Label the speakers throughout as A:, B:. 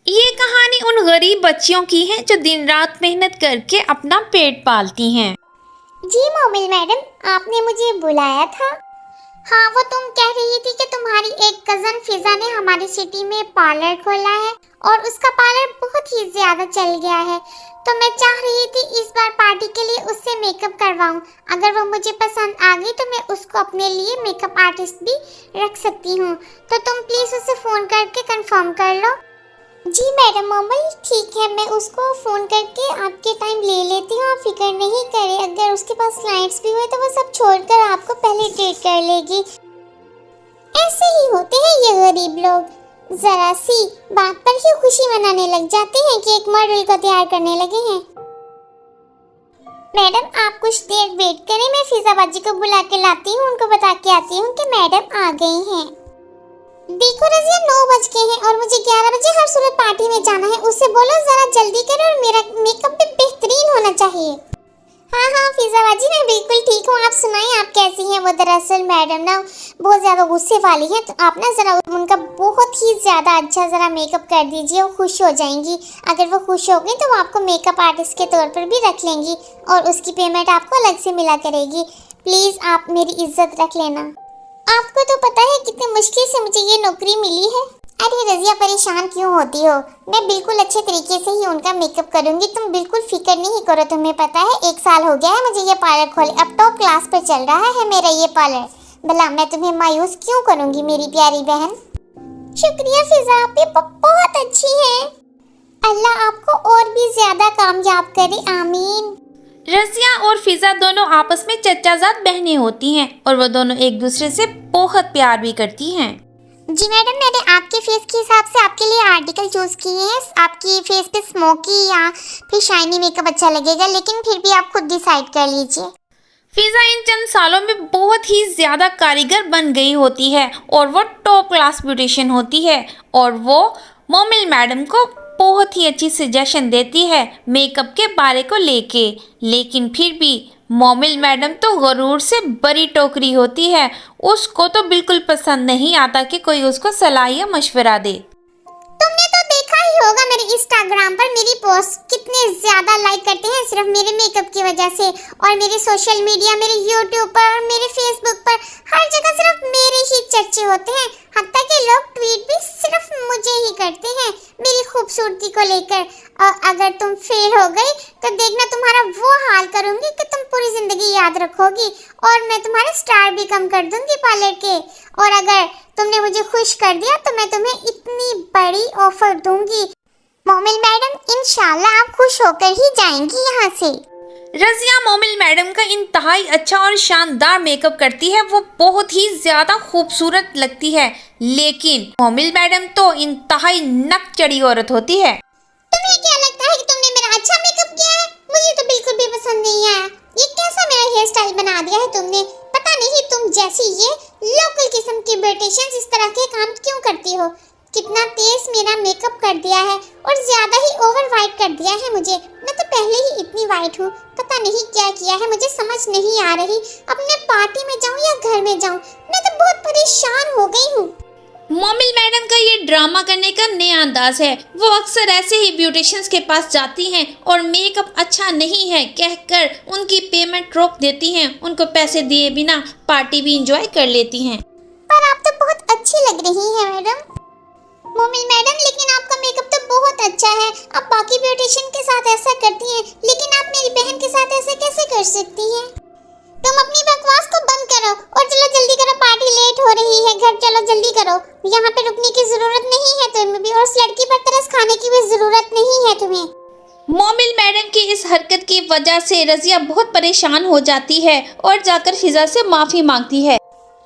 A: ये कहानी उन गरीब बच्चियों की है जो दिन रात मेहनत करके अपना पेट पालती हैं।
B: जी मोमिल मैडम, आपने मुझे बुलाया था। हाँ, वो तुम कह रही थी कि तुम्हारी एक कजन फिजा ने हमारी सिटी में पार्लर खोला है और उसका पार्लर बहुत ही ज्यादा चल गया है। तो मैं चाह रही थी इस बार पार्टी के लिए उससे मेकअप करवाऊं। अगर वो मुझे पसंद आ गई तो मैं उसको अपने लिए मेकअप आर्टिस्ट भी रख सकती हूँ। तो तुम प्लीज उसे फोन करके कंफर्म कर लो। जी मैडम मोमिल, ठीक है, मैं उसको फ़ोन करके आपके टाइम ले लेती हूँ। आप फिक्र नहीं करें, अगर उसके पास क्लाइंट्स भी हुए तो वो सब छोड़कर आपको पहले ट्रीट कर लेगी। ऐसे ही होते हैं ये गरीब लोग, जरा सी बात पर ही खुशी मनाने लग जाते हैं कि एक मॉडल को तैयार करने लगे हैं। मैडम आप कुछ देर वेट करें, मैं फिजा बाजी को बुला के लाती हूँ, उनको बता के आती हूँ कि मैडम आ गई हैं। देखो रजिया, 9 बज गए हैं और मुझे 11 बजे हर सूरत पार्टी में जाना है। उससे बोलो जरा जल्दी करो और मेरा मेकअप भी बेहतरीन होना चाहिए। हाँ हाँ फिजा बाजी, मैं बिल्कुल ठीक हूँ। आप सुनाइए, आप कैसी हैं? वो दरअसल मैडम ना बहुत ज़्यादा गुस्से वाली हैं, तो आप ना ज़रा उनका बहुत ही ज़्यादा अच्छा ज़रा मेकअप कर दीजिए, वो खुश हो जाएंगी। अगर वो खुश हो गई तो वो आपको मेकअप आर्टिस्ट के तौर पर भी रख लेंगी और उसकी पेमेंट आपको अलग से मिला करेगी। प्लीज़ आप मेरी इज्जत रख लेना। आपको तो पता है कितनी मुश्किल से मुझे ये नौकरी मिली है। अरे रजिया, परेशान क्यों होती हो? मैं बिल्कुल अच्छे तरीके से ही उनका मेकअप करूंगी, तुम बिल्कुल फिक्र नहीं करो। तुम्हें पता है 1 साल हो गया है मुझे ये पार्लर खोले, अब टॉप क्लास पर चल रहा है मेरा ये पार्लर। भला मैं तुम्हें मायूस क्यों करूंगी मेरी प्यारी बहन। शुक्रिया फिजा, आप ये बहुत अच्छी है। अल्लाह आपको और भी ज्यादा कामयाब करे, आमीन।
A: रजिया और फिजा दोनों आपस में चचाजाद बहनें होती हैं और वो दोनों एक दूसरे से बहुत प्यार भी करती हैं।
B: जी मैडम, मैंने आपके फेस के हिसाब से आपके लिए आर्टिकल चूज किए हैं। आपकी फेस पे स्मोकी या फिर शाइनी मेकअप अच्छा लगेगा, लेकिन फिर भी आप खुद डिसाइड कर लीजिए।
A: फिजा इन चंद सालों में बहुत ही ज्यादा कारीगर बन गई होती है और वो टॉप क्लास ब्यूटिशियन होती है और वो मोमिल मैडम को बहुत ही अच्छी सजेशन देती है मेकअप के बारे को लेके। लेकिन फिर भी मोमिल मैडम तो गरूर से बड़ी टोकरी होती है, उसको तो बिल्कुल पसंद नहीं आता कि कोई उसको सलाह या मशवरा दे।
B: तुमने तो देखा ही होगा मेरे इंस्टाग्राम पर मेरी पोस्ट कितने ज्यादा लाइक करते हैं सिर्फ मेरे मेकअप की वजह से। और मेरे सोशल मीडिया, मेरे यूट्यूब पर और मेरे फेसबुक पर हर जगह सिर्फ मेरे ही चर्चे होते हैं। हत्ता के लोग ट्वीट भी सिर्फ मुझे ही करते हैं मेरी खूबसूरती को लेकर। और अगर तुम फेल हो गई तो देखना तुम्हारा वो हाल करूंगी कि तुम पूरी जिंदगी याद रखोगी। और मैं तुम्हारे स्टार भी कम कर दूंगी पार्लर के। और अगर तुमने मुझे खुश कर दिया तो मैं तुम्हें इतनी बड़ी ऑफर दूंगी मोमिल मैडम, इंशाल्लाह आप खुश होकर ही जाएंगी यहाँ से।
A: रजिया मोमिल मैडम का इंतहाई अच्छा और शानदार मेकअप करती है, वो बहुत ही ज्यादा खूबसूरत लगती है। लेकिन मोमिल मैडम तो इंतहाई नक चढ़ी औरत होती है।
B: तुम्हें क्या लगता है कि तुमने मेरा अच्छा मेकअप किया है? मुझे तो बिल्कुल भी पसंद नहीं आया। ये कैसा मेरा हेयर स्टाइल बना दिया है तुमने? पता नहीं तुम जैसी ये लोकल किस्म की ब्यूटिशियंस इस तरह के काम क्यों करती हो। कितना तेज मेरा मेकअप कर दिया है और ज्यादा ही ओवर वाइट कर दिया है मुझे। मैं तो पहले ही इतनी वाइट हूँ, पता नहीं क्या किया है, मुझे समझ नहीं आ रही। अपने पार्टी में जाऊँ या घर में जाऊँ, मैं तो बहुत परेशान हो गई हूँ।
A: मोमिल मैडम का ये ड्रामा करने का नया अंदाज है। वो अक्सर ऐसे ही ब्यूटिशियंस के पास जाती हैं और मेकअप अच्छा नहीं है कहकर उनकी पेमेंट रोक देती हैं, उनको पैसे दिए बिना पार्टी भी एंजॉय कर लेती हैं।
B: पर आप तो बहुत अच्छी लग रही हैं मैडम। मोमिल मैडम, लेकिन आपका मेकअप तो बहुत अच्छा है। आप बाकी ब्यूटिशियन के साथ ऐसा करती हैं, लेकिन आप मेरी बहन के साथ ऐसा कैसे कर सकती हैं? तुम अपनी बकवास को बंद करो और चलो जल्दी करो, पार्टी लेट हो रही है, घर चलो जल्दी करो। यहाँ पे रुकने की जरूरत नहीं है तुम्हें भी, और उस लड़की पर तरस खाने की भी जरूरत नहीं है तुम्हें।
A: मोमिल मैडम की इस हरकत की वजह से रजिया बहुत परेशान हो जाती है और जाकर फिजा से माफी मांगती है।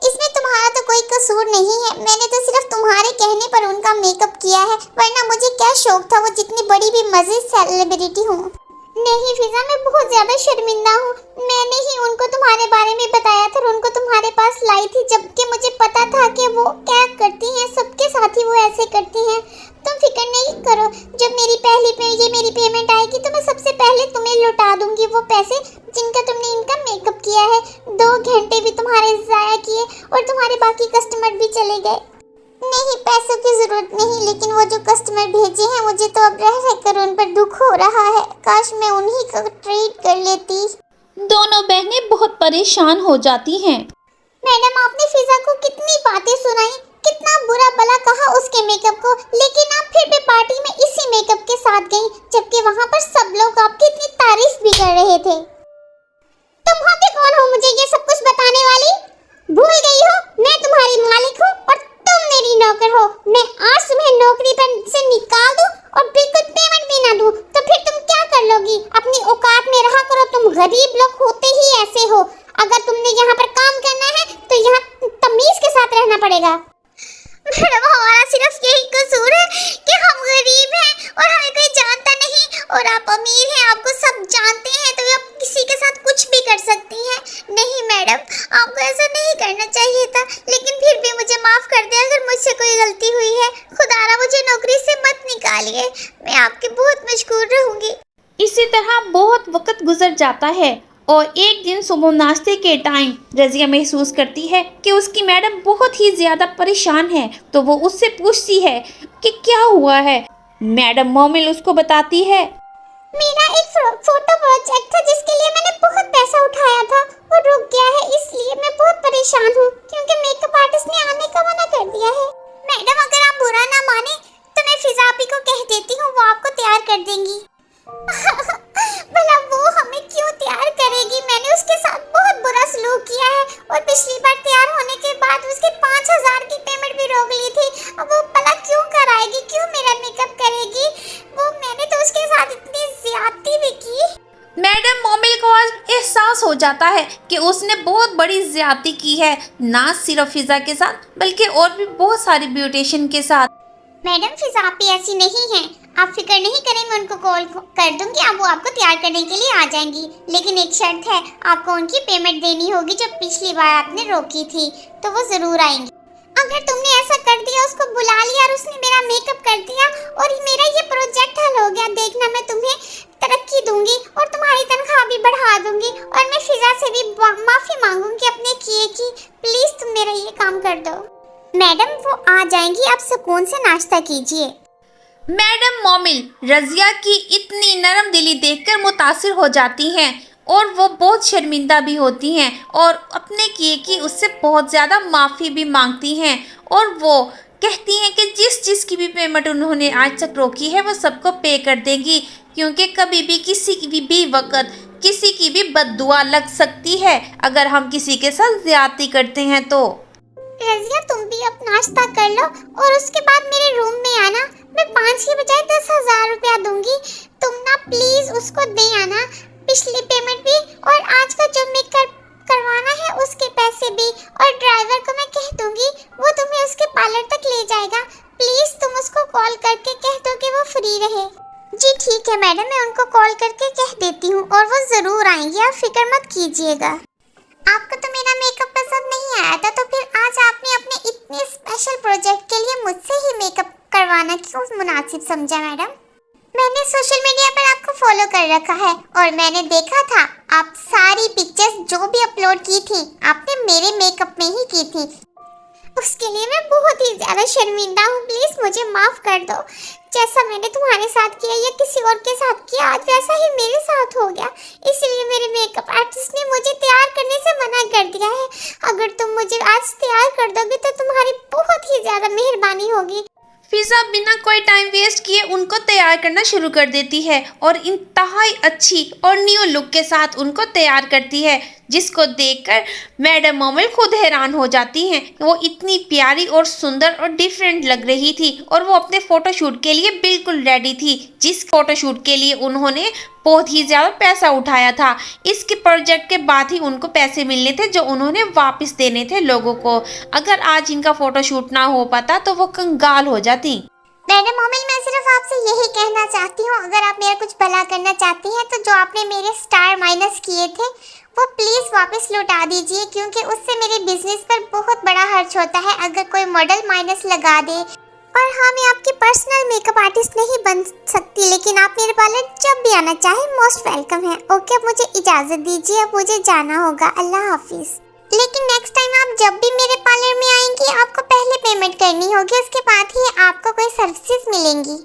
B: इसमें तुम्हारा तो कोई कसूर नहीं है, मैंने तो सिर्फ तुम्हारे कहने पर उनका मेकअप किया है, वरना मुझे क्या शौक था वो जितनी बड़ी भी मज़ेद सेलिब्रिटी हूँ। नहीं फिजा, मैं बहुत ज्यादा शर्मिंदा हूँ। मैंने ही उनको तुम्हारे बारे में बताया था और उनको तुम्हारे पास लाई थी, जबकि मुझे पता था कि वो क्या करती हैं, सबके साथ ही वो ऐसे करती हैं। तुम फिक्र नहीं करो, जब मेरी पेमेंट आएगी तो मैं सबसे पहले तुम्हें लौटा दूंगी वो पैसे जिनका तुमने इनका मेकअप किया है। 2 घंटे भी तुम्हारे ज़ाया किए और तुम्हारे बाकी कस्टमर भी चले गए। नहीं, पैसों की जरूरत नहीं, लेकिन वो जो कस्टमर भेजे हैं मुझे तो अब रह रहकर उन पर दुख हो रहा है। काश मैं उन्हीं को ट्रीट कर लेती।
A: दोनों बहनें बहुत परेशान हो जाती हैं।
B: मैडम, आपने फिजा को कितनी बातें सुनाई, कितना बुरा भला कहा उसके मेकअप को, लेकिन आप फिर भी पार्टी में इसी मेकअप के साथ गई, जबकि वहाँ पर सब लोग आपकी इतनी तारीफ भी कर रहे थे। तुम होते कौन हो मुझे ये सब कुछ बताने वाली? भूल गई हो मैं तुम्हारी मालिक हूँ और तुम मेरी नौकर हो। मैं आज तुम्हें नौकरी पर से निकाल दूँ और बिल्कुल पेमेंट भी ना दूँ तो फिर तुम क्या कर लोगी? अपनी औकात में रहा करो, तुम गरीब लोग होते ही ऐसे हो। अगर तुमने यहाँ पर काम करना है तो यहाँ तमीज के साथ रहना पड़ेगा। मैडम, हमारा सिर्फ यही कसूर है कि हम गरीब हैं और हमें कोई जानता नहीं, और आप अमीर हैं, आपको सब जानते हैं, तो आप किसी के साथ कुछ भी कर सकती हैं। नहीं मैडम, आपको ऐसा नहीं करना चाहिए था, लेकिन फिर भी मुझे माफ कर दे अगर मुझसे कोई गलती हुई है। खुदारा मुझे नौकरी से मत निकालिए, मैं आपकी बहुत मशकूर रहूंगी।
A: इसी तरह बहुत वक्त गुजर जाता है और एक दिन सुबह नाश्ते के टाइम रज़िया महसूस करती है कि उसकी मैडम बहुत ही ज़्यादा परेशान है, तो वो उससे पूछती है कि क्या हुआ है। मैडम मोमिल उसको बताती है,
B: मेरा एक फोटो प्रोजेक्ट था जिसके लिए मैंने बहुत पैसा उठाया था, वो रुक गया है, इसलिए मैं बहुत परेशान हूँ क्योंकि मेकअप आर्टिस्ट ने आने का मना कर दिया है। मैडम, अगर आप बुरा ना माने तो मैं फिजा आपी को कह देती हूँ, वो आपको तैयार कर देंगी। भला वो हमें क्यों तैयार करेगी? मैंने उसके साथ बहुत बुरा सलूक किया है और पिछली बार तैयार होने के बाद उसके 5000 की पेमेंट भी रोक ली थी। अब वो भला क्यों कराएगी, क्यों मेरा मेकअप करेगी? वो मैंने तो उसके साथ इतनी ज्यादती भी की।
A: मैडम मोमिल को आज एहसास हो जाता है कि उसने बहुत बड़ी ज्यादती की है, ना सिर्फ फिजा के साथ बल्कि और भी बहुत सारी ब्यूटिशियन के साथ।
B: मैडम, फिजा आपी ऐसी नहीं है, आप फिक्र नहीं करें, मैं उनको कॉल कर दूंगी, अब वो आपको तैयार करने के लिए आ जाएंगी। लेकिन एक शर्त है, आपको उनकी पेमेंट देनी होगी जो पिछली बार आपने रोकी थी, तो वो जरूर आएंगी। अगर तुमने ऐसा कर दिया, उसको बुला लिया और उसने मेरा मेकअप कर दिया और मेरा ये प्रोजेक्ट हल हो गया, देखना मैं तुम्हें तरक्की दूंगी और तुम्हारी तनख्वाह भी बढ़ा दूंगी और मैं फिजा से भी माफी मांगूंगी अपने किए की। प्लीज तुम मेरा ये काम कर दो। मैडम, वो आ जाएंगी, आप सुकून से नाश्ता कीजिए।
A: मैडम मोमिल रज़िया की इतनी नरम दिली देखकर मुतासिर हो जाती हैं और वो बहुत शर्मिंदा भी होती हैं और अपने किए की उससे बहुत ज़्यादा माफ़ी भी मांगती हैं और वो कहती हैं कि जिस चीज़ की भी पेमेंट उन्होंने आज तक रोकी है वो सबको पे कर देंगी, क्योंकि कभी भी किसी भी वक्त किसी की भी बद्दुआ लग सकती है अगर हम किसी के साथ ज़्यादती करते हैं तो।
B: रज़िया, तुम भी अब नाश्ता कर लो और उसके बाद मेरे रूम में आना। मैं 5 के बजाय 10,000 रुपया दूंगी, तुम ना प्लीज उसको दे आना, पिछली पेमेंट भी और आज का जो मेकअप करवाना है उसके पैसे भी, और ड्राइवर को मैं कह दूंगी वो तुम्हें उसके पार्लर तक ले जाएगा। प्लीज तुम उसको कॉल करके कह दो कि वो फ्री रहे। जी ठीक है मैडम, मैं उनको कॉल करके कह देती हूँ और वो जरूर आएंगी, आप फिक्र मत कीजिएगा। आपको तो मेरा मेकअप पसंद नहीं आया था, तो फिर आज आपने अपने इतने स्पेशल प्रोजेक्ट के लिए मुझसे ही मेकअप करवाना क्यों मुनासिब समझा? मैडम, मैंने सोशल मीडिया पर आपको फॉलो कर रखा है और मैंने देखा था आप सारी पिक्चर्स जो भी अपलोड की थी आपने मेरे मेकअप में ही की थी। उसके लिए मैं बहुत ही ज्यादा शर्मिंदा हूँ, प्लीज मुझे माफ कर दो। जैसा मैंने तुम्हारे साथ किया या किसी और के साथ किया, आज वैसा ही मेरे साथ हो गया, इसलिए मेरे मेकअप आर्टिस्ट ने मुझे तैयार करने से मना कर दिया है। अगर तुम मुझे आज तैयार कर दोगे तो तुम्हारी बहुत ही ज्यादा मेहरबानी होगी।
A: फिजा बिना कोई टाइम वेस्ट किए उनको तैयार करना शुरू कर देती है और इंतहाई अच्छी और न्यू लुक के साथ उनको तैयार करती है, जिसको देखकर मैडम मोमिल खुद हैरान हो जाती हैं। वो इतनी प्यारी और सुंदर और डिफरेंट लग रही थी और वो अपने फ़ोटोशूट के लिए बिल्कुल रेडी थी, जिस फ़ोटोशूट के लिए उन्होंने बहुत ही ज़्यादा पैसा उठाया था। इसके प्रोजेक्ट के बाद ही उनको पैसे मिलने थे जो उन्होंने वापस देने थे लोगों को। अगर आज इनका फ़ोटोशूट ना हो पाता तो वो कंगाल हो जाती।
B: मैडम मोमिल, मैं सिर्फ आपसे यही कहना चाहती हूँ, अगर आप मेरा कुछ भला करना चाहती हैं तो जो आपने मेरे स्टार माइनस किए थे वो प्लीज़ वापस लौटा दीजिए, क्योंकि उससे मेरे बिजनेस पर बहुत बड़ा खर्च होता है अगर कोई मॉडल माइनस लगा दे। और हाँ, मैं आपकी पर्सनल मेकअप आर्टिस्ट नहीं बन सकती, लेकिन आप मेरे पार्लर जब भी आना चाहें मोस्ट वेलकम है। ओके, अब मुझे इजाज़त दीजिए, अब मुझे जाना होगा। अल्लाह हाफिज़। लेकिन नेक्स्ट टाइम आप जब भी मेरे पार्लर में आएंगी आपको पहले पेमेंट करनी होगी, उसके बाद ही आपको कोई सर्विसेज मिलेंगी।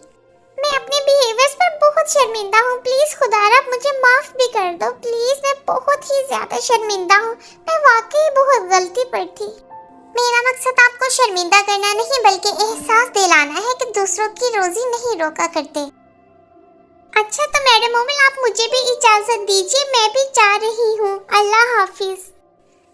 B: मैं अपने बिहेवियर्स पर बहुत शर्मिंदा हूँ, प्लीज खुदारा आप मुझे माफ भी कर दो प्लीज, मैं बहुत ही ज्यादा शर्मिंदा हूँ, मैं वाकई बहुत गलती पर थी। मेरा मकसद आपको शर्मिंदा करना नहीं बल्कि एहसास दिलाना है कि दूसरों की रोजी नहीं रोका करते। अच्छा तो मैडम मोमिल आप मुझे भी इजाजत दीजिए, मैं भी जा रही हूँ, अल्लाह हाफिज।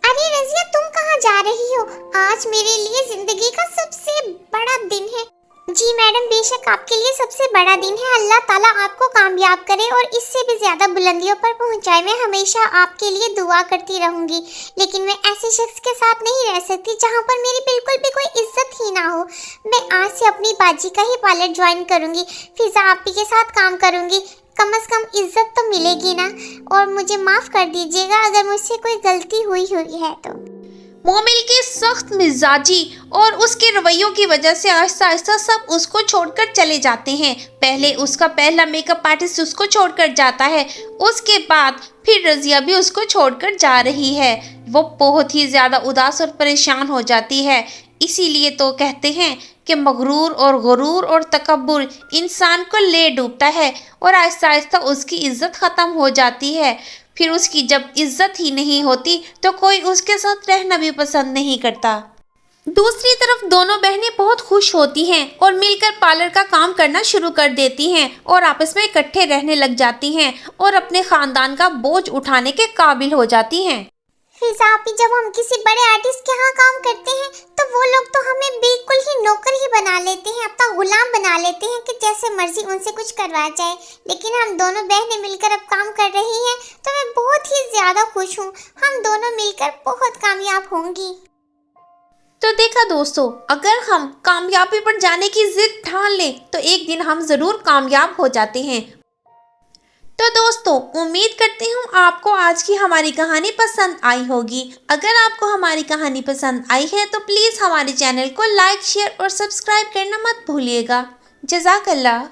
B: अरे रजिया तुम कहाँ जा रही हो? आज मेरे लिए जिंदगी का सबसे बड़ा दिन है। जी मैडम बेशक आपके लिए सबसे बड़ा दिन है, अल्लाह ताला आपको कामयाब करे और इससे भी ज्यादा बुलंदियों पर पहुंचाए। मैं हमेशा आपके लिए दुआ करती रहूंगी, लेकिन मैं ऐसे शख्स के साथ नहीं रह सकती जहां पर मेरी बिल्कुल भी कोई इज्जत ही ना हो। मैं आज से अपनी बाजी का ही पार्लर ज्वाइन करूंगी, फिजा आपी के साथ काम करूंगी, कम से कम इज्जत तो मिलेगी ना। और मुझे माफ कर दीजिएगा अगर मुझसे कोई गलती हुई है तो।
A: मोमिल की सख्त मिजाजी और उसके रवैयों की वजह से आहिस्ता आहिस्ता सब उसको छोड़कर चले जाते हैं। पहले उसका पहला मेकअप आर्टिस्ट उसको छोड़कर जाता है, उसके बाद फिर रजिया भी उसको छोड़कर जा रही है। वो बहुत ही ज़्यादा उदास और परेशान हो जाती है। इसीलिए तो कहते हैं कि मगरूर और गुरूर और तकब्बुर इंसान को ले डूबता है और आहिस्ता आहिस्ता उसकी इज्जत ख़त्म हो जाती है। फिर उसकी जब इज्जत ही नहीं होती तो कोई उसके साथ रहना भी पसंद नहीं करता। दूसरी तरफ दोनों बहनें बहुत खुश होती हैं और मिलकर पार्लर का काम करना शुरू कर देती हैं और आपस में इकट्ठे रहने लग जाती हैं और अपने खानदान का बोझ उठाने के काबिल हो जाती हैं।
B: फिजा आपी जब हम किसी बड़े आर्टिस्ट के यहाँ काम करते हैं तो वो लोग तो हमें बिल्कुल ही नौकर ही बना लेते हैं, अपना गुलाम बना लेते हैं कि जैसे मर्जी उनसे कुछ करवा जाए। लेकिन हम दोनों बहनें मिलकर अब काम कर रही हैं तो मैं बहुत ही ज्यादा खुश हूँ, हम दोनों मिलकर बहुत कामयाब होंगी।
A: तो देखा दोस्तों, अगर हम कामयाबी पर जाने की जिद ठान लें तो एक दिन हम ज़रूर कामयाब हो जाते हैं। तो दोस्तों उम्मीद करती हूँ आपको आज की हमारी कहानी पसंद आई होगी। अगर आपको हमारी कहानी पसंद आई है तो प्लीज़ हमारे चैनल को लाइक शेयर और सब्सक्राइब करना मत भूलिएगा। जज़ाकल्लाह।